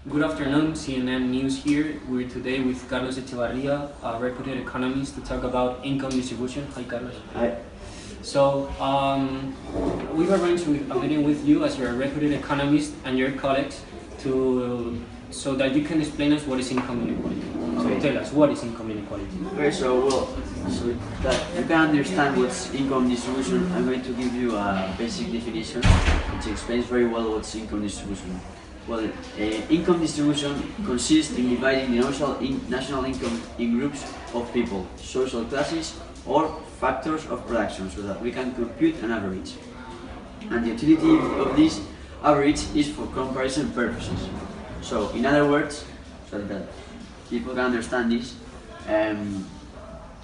Good afternoon, CNN News here. We're today with Carlos Echevarria, a reputed economist, to talk about income distribution. Hi, Carlos. Hi. So, we've arranged a meeting with you as you're a reputed economist and your colleagues so that you can explain us what is income inequality. Okay. So tell us, what is income inequality? Okay, so that you can understand what's income distribution, I'm going to give you a basic definition which explains very well what's income distribution. Well, income distribution consists in dividing the national income in groups of people, social classes, or factors of production, so that we can compute an average. And the utility of this average is for comparison purposes. So, in other words, so that people can understand this,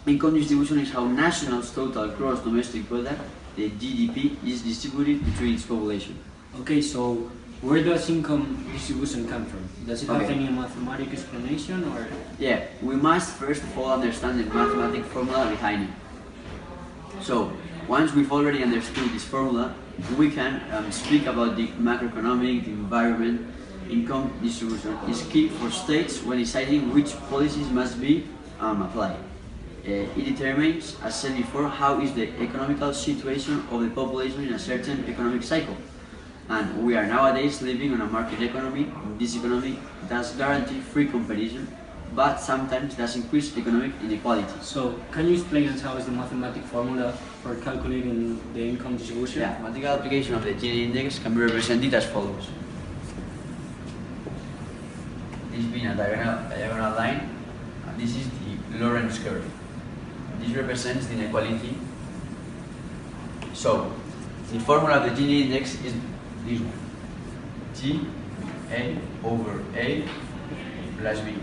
income distribution is how national's total gross domestic product, the GDP, is distributed between its population. Okay, so where does income distribution come from? Does it have Okay. any mathematical explanation, or? Yeah, we must first of all understand the mathematical formula behind it. So, once we've already understood this formula, we can speak about the macroeconomic, the environment. Income distribution is key for states when deciding which policies must be applied. It determines, as said before, how is the economical situation of the population in a certain economic cycle. And we are nowadays living on a market economy. This economy does guarantee free competition, but sometimes does increase economic inequality. So, can you explain us how is the mathematical formula for calculating the income distribution? Yeah, mathematical application of the Gini index can be represented as follows. This being a diagonal line, and this is the Lorentz curve. This represents the inequality. So, the formula of the Gini index is this one. G A over A plus B.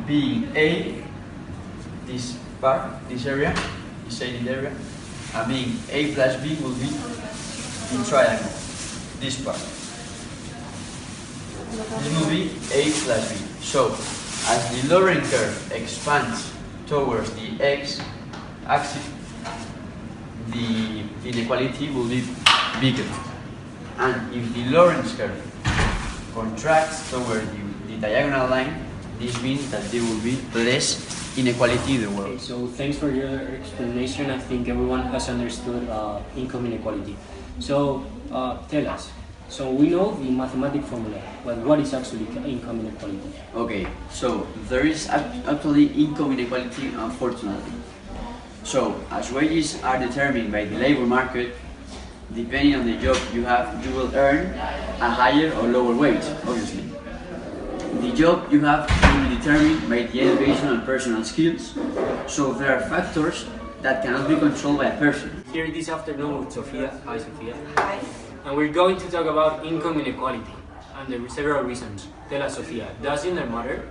Being A, this part, this area, is shaded area, and being A plus B will be in triangle, this part. This will be A plus B. So, as the Lorentz curve expands towards the x-axis, the inequality will be bigger. And if the Lorentz curve contracts toward the diagonal line, this means that there will be less inequality in the world. Okay, so thanks for your explanation. I think everyone has understood income inequality. So tell us. So we know the mathematical formula, but what is actually income inequality? Okay, so there is actually income inequality, unfortunately. So as wages are determined by the labor market, depending on the job you have, you will earn a higher or lower wage, obviously. The job you have will be determined by the education and personal skills, so there are factors that cannot be controlled by a person. Here this afternoon with Sofia. Hi, Sofia. Hi. And we're going to talk about income inequality, and there are several reasons. Tell us, Sofia, does gender matter?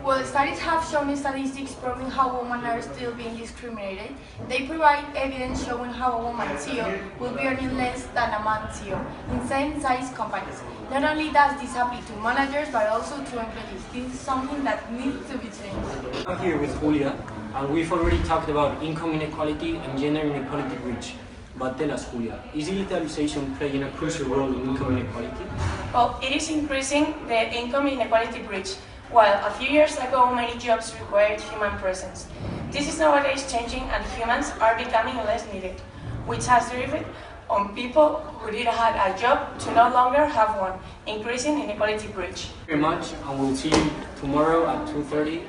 Well, studies have shown statistics proving how women are still being discriminated. They provide evidence showing how a woman CEO will be earning less than a man CEO in same-size companies. Not only does this apply to managers, but also to employees. This is something that needs to be changed. I'm here with Julia, and we've already talked about income inequality and gender inequality reach. But tell us, Julia, is digitalization playing a crucial role in income inequality? Well, it is increasing the income inequality bridge, while a few years ago many jobs required human presence. This is nowadays changing and humans are becoming less needed, which has driven on people who did have a job to no longer have one, increasing inequality bridge. Thank you very much, and we'll see you tomorrow at 2:30.